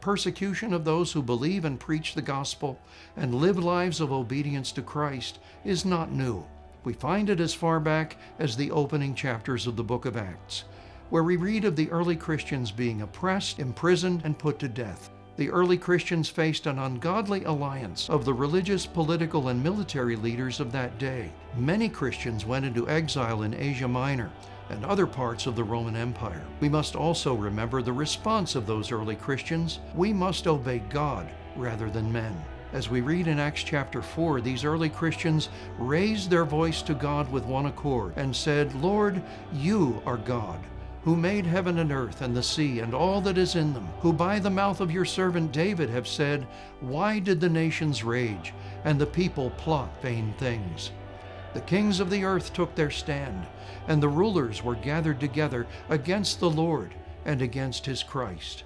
Persecution of those who believe and preach the gospel and live lives of obedience to Christ is not new. We find it as far back as the opening chapters of the book of Acts, where we read of the early Christians being oppressed, imprisoned, and put to death. The early Christians faced an ungodly alliance of the religious, political, and military leaders of that day. Many Christians went into exile in Asia Minor and other parts of the Roman Empire. We must also remember the response of those early Christians. We must obey God rather than men. As we read in Acts chapter 4, these early Christians raised their voice to God with one accord and said, "Lord, you are God, who made heaven and earth and the sea and all that is in them, who by the mouth of your servant David have said, why did the nations rage and the people plot vain things? The kings of the earth took their stand, and the rulers were gathered together against the Lord and against his Christ."